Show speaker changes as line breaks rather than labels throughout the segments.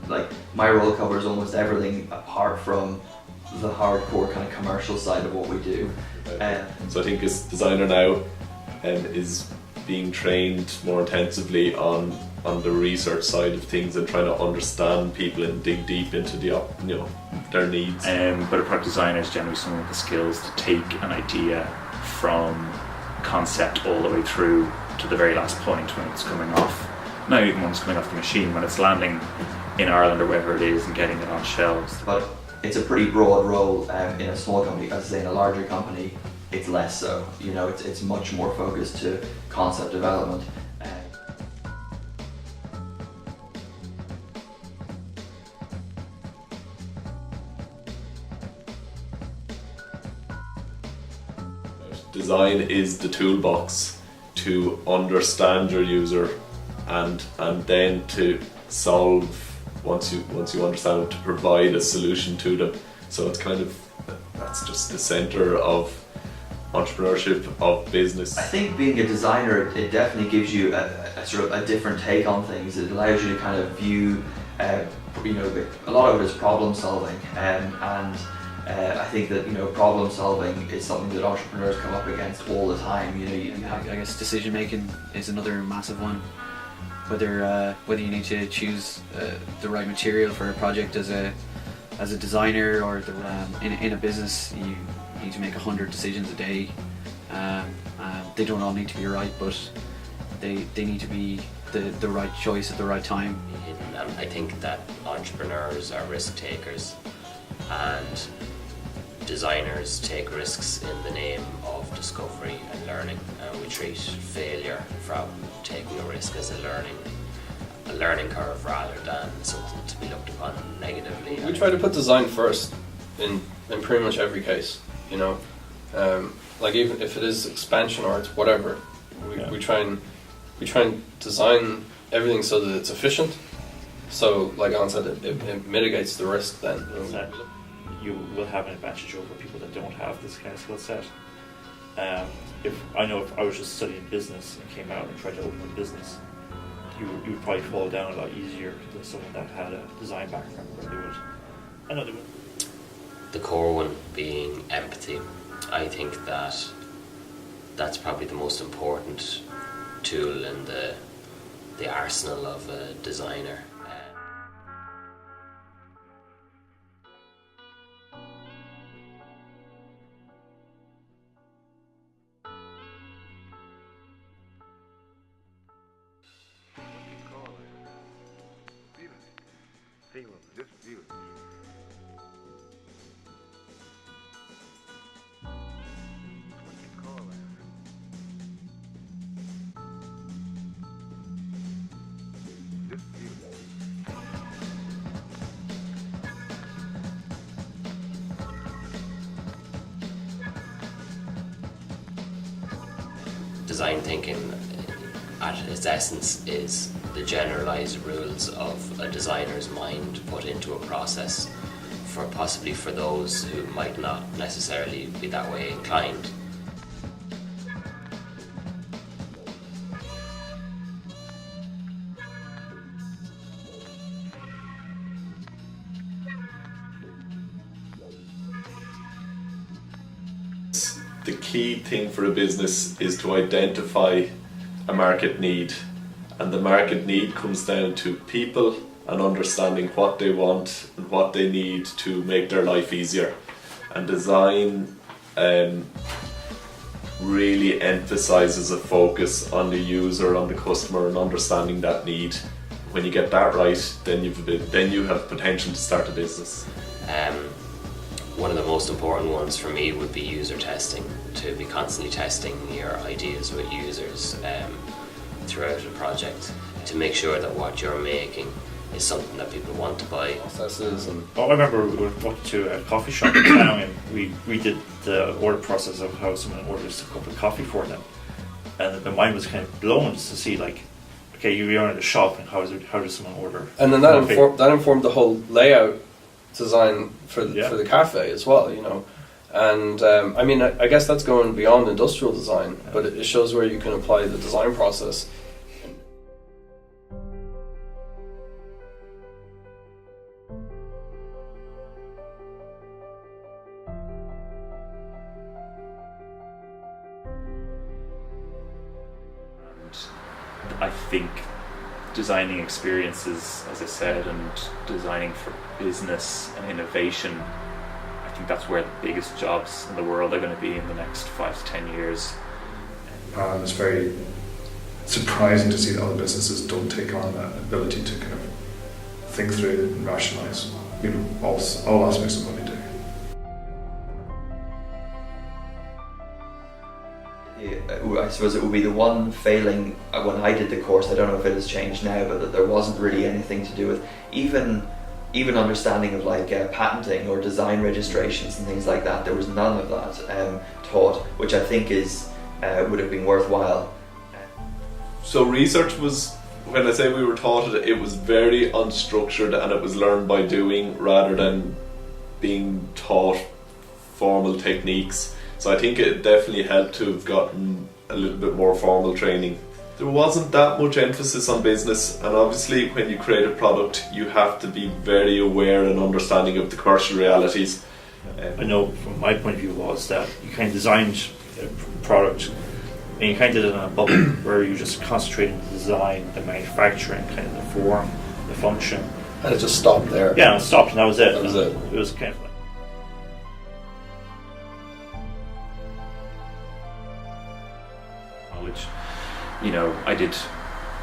like my role covers almost everything apart from the hardcore kind of commercial side of what we do.
So I think as designer now is being trained more intensively on the research side of things and trying to understand people and dig deep into their needs.
But a product designer is generally someone with the skills to take an idea from concept all the way through to the very last point when it's coming off. Not even when it's coming off the machine, when it's landing in Ireland or wherever it is and getting it on shelves.
But it's a pretty broad role in a small company. As I say, in a larger company, it's less so. It's much more focused to concept development.
Design is the toolbox to understand your user and then to solve, once you understand it, to provide a solution to them. So it's that's just the center of entrepreneurship, of business.
I think being a designer, it definitely gives you a sort of a different take on things. It allows you to kind of view, a lot of it is problem solving, and I think that problem solving is something that entrepreneurs come up against all the time.
I guess decision making is another massive one. Whether you need to choose the right material for a project as a designer or in a business, you need to make 100 decisions a day. They don't all need to be right, but they need to be the right choice at the right time.
I think that entrepreneurs are risk takers, and designers take risks in the name of discovery and learning. We treat failure from taking a risk as a learning curve rather than something to be looked upon negatively.
We try to put design first in pretty much every case, like even if it is expansion or it's whatever, we try and design everything so that it's efficient. So like Alan said, it mitigates the risk then.
You will have an advantage over people that don't have this kind of skill set. If I was just studying business and came out and tried to open a business, you would probably fall down a lot easier than someone that had a design background where they would. I know they would.
The core one being empathy. I think that's probably the most important tool in the arsenal of a designer. Design thinking at its essence is the generalized rules of a designer's mind put into a process possibly for those who might not necessarily be that way inclined.
The key thing for a business is to identify a market need, and the market need comes down to people and understanding what they want and what they need to make their life easier. And design really emphasizes a focus on the user, on the customer, and understanding that need. When you get that right, then you have potential to start a business.
One of the most important ones for me would be user testing, to be constantly testing your ideas with users throughout a project to make sure that what you're making is something that people want to buy.
Processes and
I remember we went to a coffee shop in town and we did the order process of how someone orders a cup of coffee for them, and my mind was kind of blown just to see, like, okay, you're in a shop and how does someone order?
And then that informed the whole layout design for the cafe as well, And I guess that's going beyond industrial design, but it shows where you can apply the design process
I think designing experiences, as I said, and designing for business and innovation, I think that's where the biggest jobs in the world are going to be in the next 5 to 10 years.
It's very surprising to see that other businesses don't take on that ability to kind of think through and rationalise, you know, all aspects of what they do.
I suppose it would be the one failing when I did the course. I don't know if it has changed now, but that there wasn't really anything to do with even understanding of like patenting or design registrations and things like that. There was none of that taught, which I think is would have been worthwhile.
So research was, when I say we were taught it, it was very unstructured and it was learned by doing rather than being taught formal techniques. So I think it definitely helped to have gotten a little bit more formal training. There wasn't that much emphasis on business, and obviously when you create a product you have to be very aware and understanding of the commercial realities.
I know from my point of view was that you kind of designed a product and you kind of did it in a bubble where you just concentrated on the design, the manufacturing, kind of the form, the function.
And it just stopped there.
Yeah, it stopped and that was it.
That was it.
It was kind of like... College. You know, I did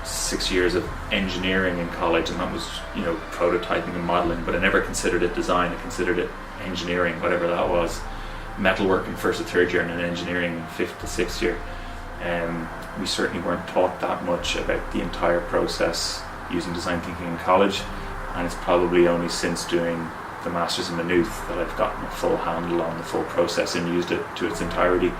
6 years of engineering in college, and that was, you know, prototyping and modelling, but I never considered it design. I considered it engineering, whatever that was. Metalworking first to third year, and then engineering fifth to sixth year. We certainly weren't taught that much about the entire process using design thinking in college, and it's probably only since doing the Masters in Maynooth that I've gotten a full handle on the full process and used it to its entirety.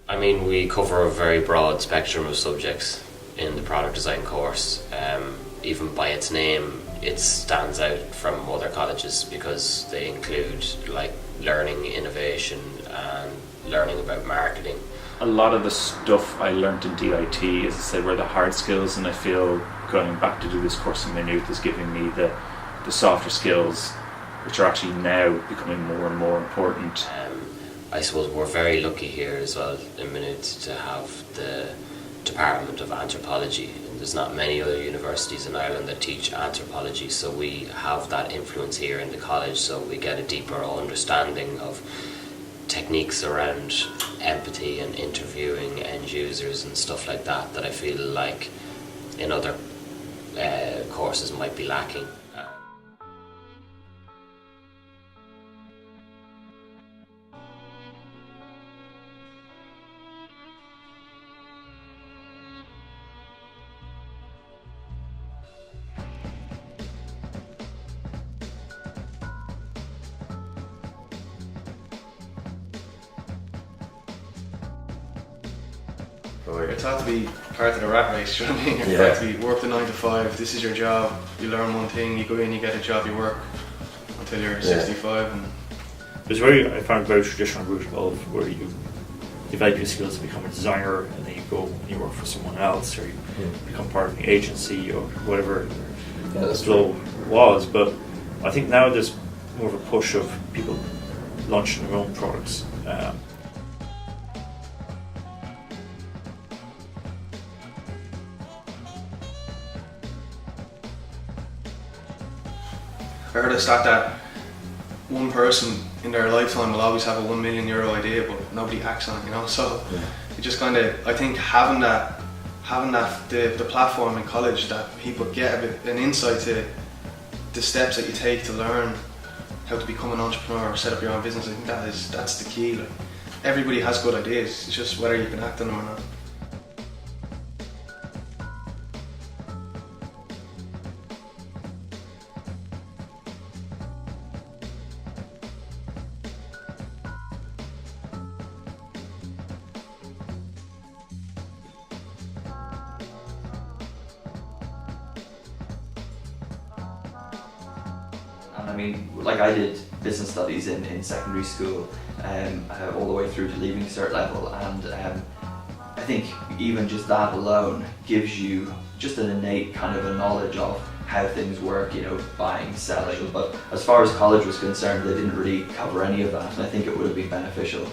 I mean, we cover a very broad spectrum of subjects in the product design course. Even by its name, it stands out from other colleges because they include like learning innovation and learning about marketing.
A lot of the stuff I learnt in DIT, as I said, were the hard skills, and I feel going back to do this course in Maynooth is giving me the softer skills, which are actually now becoming more and more important.
I suppose we're very lucky here as well in Maynooth to have the Department of Anthropology. There's not many other universities in Ireland that teach anthropology, so we have that influence here in the college, so we get a deeper understanding of techniques around empathy and interviewing end users and stuff like that I feel like in other courses might be lacking.
You're taught to be part of the rat race, you know what I mean? You're taught to be work the 9 to 5, this is your job, you learn one thing, you go in, you get a job, you work until you're 65. And
I found a very traditional route of where you develop your skills to become a designer, and then you go and you work for someone else, or you become part of an agency or whatever the flow was. But I think now there's more of a push of people launching their own products.
I heard a stat that one person in their lifetime will always have a €1 million idea, but nobody acts on it, you know. So it just kind of, I think having that the platform in college that people get an insight to the steps that you take to learn how to become an entrepreneur or set up your own business. I think that's the key. Like, everybody has good ideas. It's just whether you can act on them or not.
And I mean, like I did business studies in secondary school, all the way through to leaving cert level, and I think even just that alone gives you just an innate kind of a knowledge of how things work, you know, buying, selling. But as far as college was concerned, they didn't really cover any of that, and I think it would have been beneficial.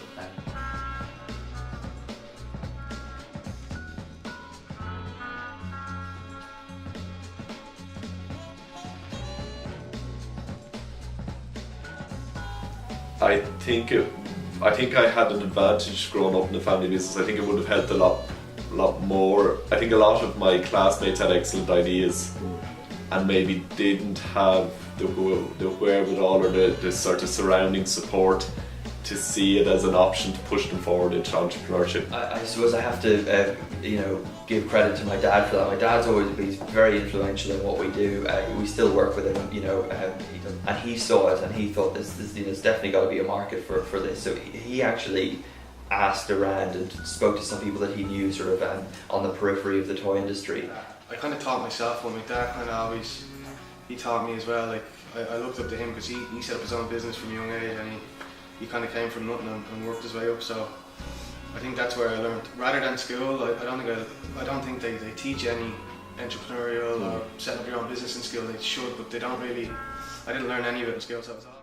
I think I had an advantage growing up in the family business. I think it would have helped a lot more. I think a lot of my classmates had excellent ideas and maybe didn't have the wherewithal or the sort of surrounding support to see it as an option to push them forward into entrepreneurship.
I suppose I have to, give credit to my dad for that. My dad's always been very influential in what we do. We still work with him, and he saw it and he thought there's definitely got to be a market for this. So he actually asked around and spoke to some people that he knew sort of on the periphery of the toy industry.
I kind of taught myself, but my dad kind of always, he taught me as well. Like I looked up to him because he set up his own business from a young age, and he kind of came from nothing and worked his way up. So I think that's where I learned. Rather than school, I don't think they teach any entrepreneurial or setting up your own business in school. They should, but they don't really. I didn't learn any of it in school, so it's all.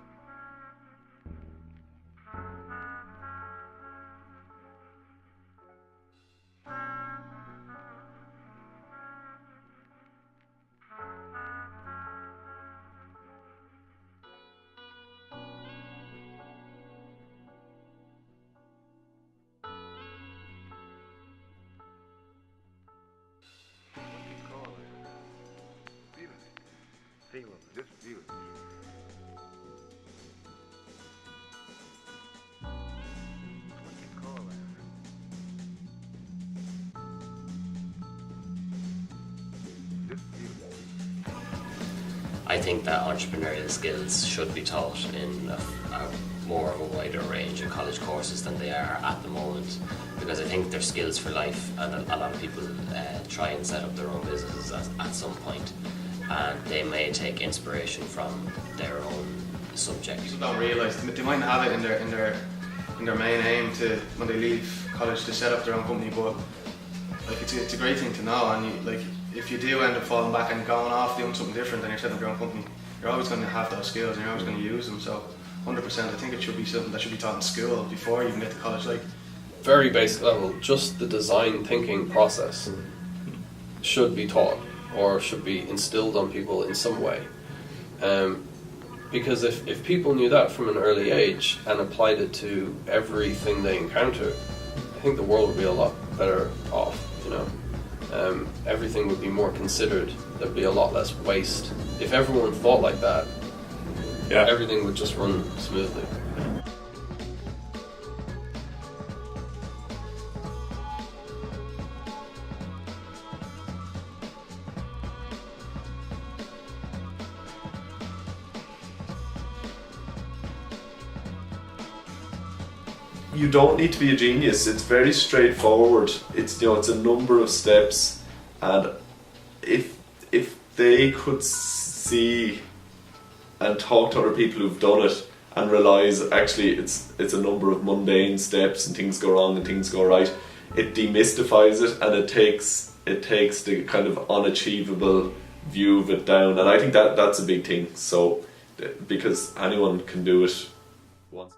I think that entrepreneurial skills should be taught in a more of a wider range of college courses than they are at the moment, because I think they're skills for life, and a lot of people try and set up their own businesses at some point, and they may take inspiration from their own subject.
People don't realise they might not have it in their main aim to when they leave college to set up their own company, but like it's a great thing to know, and if you do end up falling back and going off doing something different and you're setting up your own company, you're always going to have those skills and you're always going to use them. So 100%, I think it should be something that should be taught in school before you even get to college. Like
Very basic level, just the design thinking process should be taught or should be instilled on people in some way. Because if people knew that from an early age and applied it to everything they encounter, I think the world would be a lot better off, everything would be more considered. There'd be a lot less waste. If everyone thought like that, everything would just run smoothly.
You don't need to be a genius. It's very straightforward. It's a number of steps, and if they could see and talk to other people who've done it and realise actually it's a number of mundane steps and things go wrong and things go right, it demystifies it and it takes the kind of unachievable view of it down, and I think that's a big thing. So because anyone can do it once.